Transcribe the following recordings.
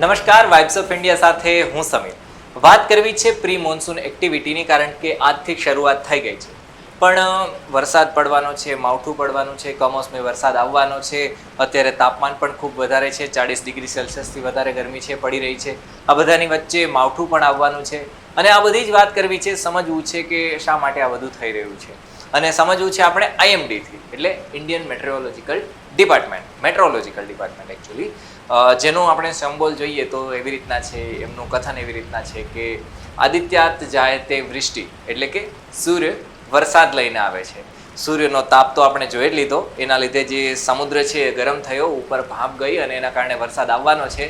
નમસ્કાર, vibes of India સાથે હું સમીર. વાત કરવી છે પ્રી મોન્સૂન એક્ટિવિટીની, કારણ કે આજથી શરૂઆત થઈ ગઈ છે. પણ વરસાદ પડવાનો છે, માવઠું પડવાનું છે, કમોસમી વરસાદ આવવાનો છે. અત્યારે તાપમાન પણ ખૂબ વધારે છે, 40 ડિગ્રી સેલ્સિયસથી વધારે ગરમી છે પડી રહી છે. આ બધાની વચ્ચે માવઠું પણ આવવાનું છે અને આ બધી જ વાત કરવી છે, સમજવું છે કે શા માટે આ બધું થઈ રહ્યું છે. અને સમજવું છે આપણે આઈએમડીથી, એટલે ઇન્ડિયન મેટ્રોલોજીકલ ડિપાર્ટમેન્ટ એકચ્યુઅલી, જેનું આપણે સિમ્બોલ જોઈએ તો એવી રીતના છે, એમનું કથન એવી રીતના છે કે આદિત્યાત જાય તે વૃષ્ટિ, એટલે કે સૂર્ય વરસાદ લઈને આવે છે. સૂર્યનો તાપ તો આપણે જોઈ જ લીધો, એના લીધે જે સમુદ્ર છે એ ગરમ થયો, ઉપર ભાપ ગઈ અને એના કારણે વરસાદ આવવાનો છે.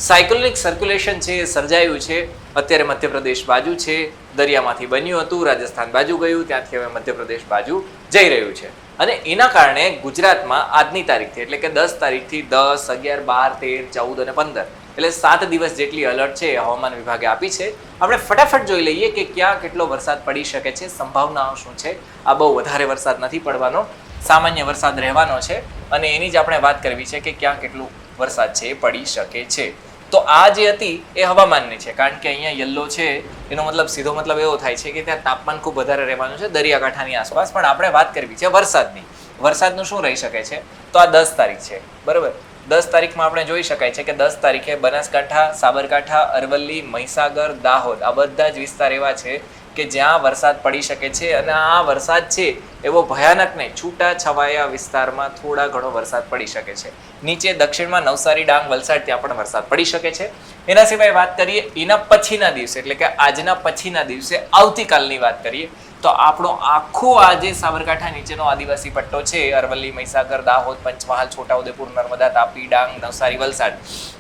સાયક્લોનિક સર્ક્યુલેશન છે એ સર્જાયું છે. અત્યારે મધ્યપ્રદેશ બાજુ છે, દરિયામાંથી બન્યું હતું, રાજસ્થાન બાજુ ગયું, ત્યાંથી હવે મધ્યપ્રદેશ બાજુ જઈ રહ્યું છે. અને એના કારણે ગુજરાતમાં આજની તારીખથી, એટલે કે 10 તારીખથી 10, 11, 12, 13, 14 અને 15, એટલે 7 દિવસ જેટલી અલર્ટ છે હવામાન વિભાગે આપી છે. આપણે ફટાફટ જોઈ લઈએ કે ક્યાં કેટલો વરસાદ પડી શકે છે, સંભાવનાઓ શું છે. આ બહુ વધારે વરસાદ નથી પડવાનો, સામાન્ય વરસાદ રહેવાનો છે અને એની જ આપણે વાત કરવી છે કે ક્યાં કેટલું વરસાદ છે એ પડી શકે છે. તો આ જે હતી એ હવામાનની છે, કારણ કે અહીંયા યલો છે એનો મતલબ સીધો મતલબ એવો થાય છે કે ત્યાં તાપમાન ખૂબ વધારે રહેવાનું છે દરિયાકાંઠાની આસપાસ. પણ આપણે વાત કરવી છે વરસાદની. વરસાદનું શું રહી શકે છે? તો આ 10 તારીખ છે, બરાબર. 10 તારીખમાં આપણે જોઈ શકાય છે કે 10 તારીખે બનાસકાંઠા, સાબરકાંઠા, અરવલ્લી, મહીસાગર, દાહોદ, આ બધા જ વિસ્તાર એવા છે કે જ્યાં વરસાદ પડી શકે છે. અને આ વરસાદ છે એવો ભયાનક નહીં, છૂટા છવાયા વિસ્તારમાં થોડા ઘણો વરસાદ પડી શકે છે. નીચે દક્ષિણમાં નવસારી, ડાંગ, વલસાડ, ત્યાં પણ વરસાદ પડી શકે છે. એના સિવાય વાત કરીએ એના પછીના દિવસે, એટલે કે આજના પછીના દિવસે આવતીકાલની વાત કરીએ તો આપણો આખો આજે સાબરકાંઠા નીચેનો આદિવાસી પટ્ટો છે, અરવલ્લી, મહીસાગર, દાહોદ, પંચમહાલ, છોટાઉદેપુર, નર્મદા, તાપી, ડાંગ, નવસારી, વલસાડ,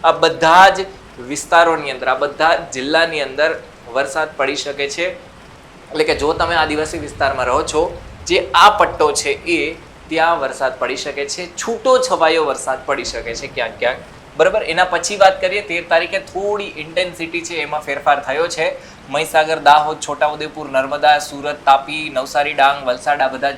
આ બધા જ વિસ્તારોની અંદર, આ બધા જિલ્લાની અંદર વરસાદ પડી શકે છે. એટલે કે જો તમે આદિવાસી વિસ્તારમાં રહો છો, જે આ પટ્ટો છે એ ત્યાં વરસાદ પડી શકે છે, છૂટો છવાયો વરસાદ પડી શકે છે ક્યાંક ક્યાંક, બરાબર. એના પછી વાત કરીએ 13 તારીખે થોડી ઇન્ટેન્સિટી છે એમાં ફેરફાર થયો છે. મહીસાગર, દાહોદ, છોટાઉદેપુર, નર્મદા, સુરત, તાપી, નવસારી, ડાંગ, વલસાડ, આ બધા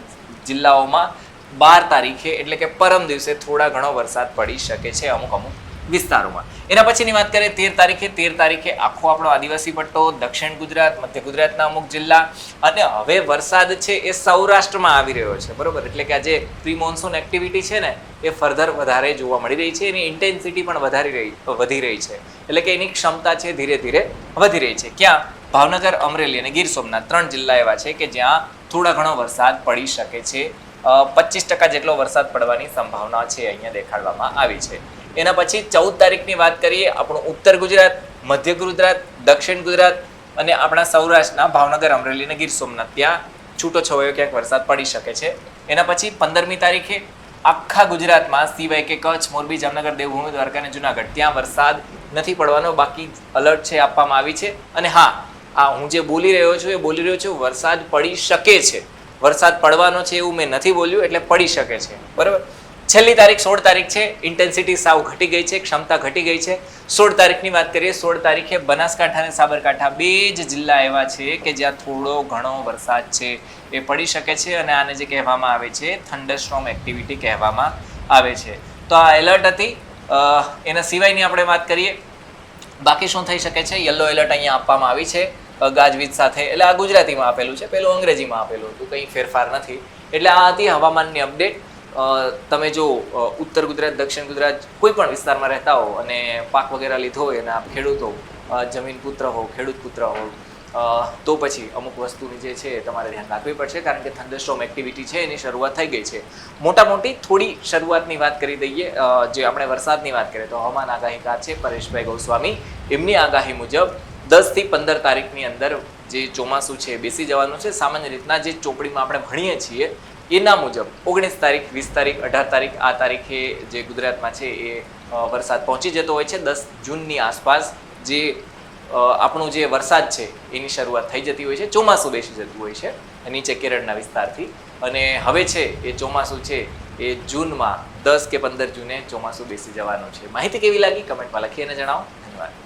જિલ્લાઓમાં 12 તારીખે એટલે કે પરમ દિવસે થોડા ઘણો વરસાદ પડી શકે છે અમુક વિસ્તારોમાં. એના પછીની વાત કરીએ 13 તારીખે આખો આપણો આદિવાસી પટ્ટો, દક્ષિણ ગુજરાત, મધ્ય ગુજરાતના અમુક જિલ્લા, અને હવે વરસાદ છે એ સૌરાષ્ટ્રમાં આવી રહ્યો છે, બરોબર. એટલે કે આ જે પ્રી મોન્સૂન એક્ટિવિટી છે ને એ ફર્ધર વધારે જોવા મળી રહી છે, એની ઇન્ટેન્સિટી પણ વધી રહી છે. એટલે કે એની ક્ષમતા છે ધીરે ધીરે વધી રહી છે. ક્યાં? ભાવનગર, અમરેલી અને ગીર સોમનાથ 3 જિલ્લા એવા છે કે જ્યાં થોડા ઘણો વરસાદ પડી શકે છે. 25% જેટલો વરસાદ પડવાની સંભાવના છે અહીંયા દેખાડવામાં આવી છે. એના પછી 14 તારીખની વાત કરીએ, આપણું ઉત્તર ગુજરાત, મધ્ય ગુજરાત, દક્ષિણ ગુજરાત અને આપણા સૌરાષ્ટ્રના ભાવનગર, અમરેલી અને ગીર સોમનાથ, ત્યાં છૂટો છવાયો ક્યાંક વરસાદ પડી શકે છે. એના પછી 15મી તારીખે આખા ગુજરાતમાં સિવાય કે કચ્છ, મોરબી, જામનગર, દેવભૂમિ, દ્વારકા અને જુનાગઢ, ત્યાં વરસાદ નથી પડવાનો, બાકી અલર્ટ છે આપવામાં આવી છે. અને હા, આ હું જે બોલી રહ્યો છું વરસાદ પડી શકે છે, વરસાદ પડવાનો છે એવું મેં નથી બોલ્યું, એટલે પડી શકે છે, બરાબર. છેલ્લી તારીખ 16 તારીખ છે, ઇન્ટેન્સિટી સાવ ઘટી ગઈ છે, ક્ષમતા ઘટી ગઈ છે. 16 તારીખની વાત કરીએ, 16 તારીખે બનાસકાંઠા અને સાબરકાંઠા 2 જ જિલ્લા એવા છે કે જ્યાં થોડો ઘણો વરસાદ છે એ પડી શકે છે. અને આને જે કહેવામાં આવે છે થંડરસ્ટોર્મ એક્ટિવિટી કહેવામાં આવે છે. તો આ એલર્ટ હતી. એના સિવાયની આપણે વાત કરીએ, બાકી શું થઈ શકે છે? યલો એલર્ટ અહીંયા આપવામાં આવી છે ગાજવીજ સાથે, એટલે આ ગુજરાતીમાં આપેલું છે, પેલું અંગ્રેજીમાં આપેલું હતું, કંઈ ફેરફાર નથી. એટલે આ હતી હવામાનની અપડેટ. તમે જો ઉત્તર ગુજરાત, દક્ષિણ ગુજરાત કોઈ પણ વિસ્તારમાં રહેતા હો અને પાક વગેરે લીધો હોય અને આપ ખેડૂતો, જમીન પુત્ર હો, ખેડૂત પુત્ર હો, તો પછી અમુક વસ્તુની જે છે તમારે ધ્યાન રાખવી પડશે, કારણ કે થંડરસ્ટોર્મ એક્ટિવિટી છે એની શરૂઆત થઈ ગઈ છે. મોટી થોડી શરૂઆતની વાત કરી દઈએ. જે આપણે વરસાદની વાત કરીએ તો હવામાન આગાહીકાર છે પરેશભાઈ ગોસ્વામી, એમની આગાહી મુજબ 10 થી 15 તારીખની અંદર જે ચોમાસું છે બેસી જવાનું છે. સામાન્ય રીતના જે ચોપડીમાં આપણે ભણીએ છીએ એના મુજબ 19 તારીખ, 20 તારીખ, 18 તારીખ, આ તારીખે જે ગુજરાતમાં છે એ વરસાદ પહોંચી જતો હોય છે. 10 જૂનની આસપાસ જે આપણું જે વરસાદ છે એની શરૂઆત થઈ જતી હોય છે, ચોમાસું બેસી જતું હોય છે નીચે કેરળના વિસ્તારથી. અને હવે છે એ ચોમાસું છે એ જૂનમાં 10 કે 15 જૂને ચોમાસું બેસી જવાનું છે. માહિતી કેવી લાગી કમેન્ટમાં લખી અને જણાવો. ધન્યવાદ.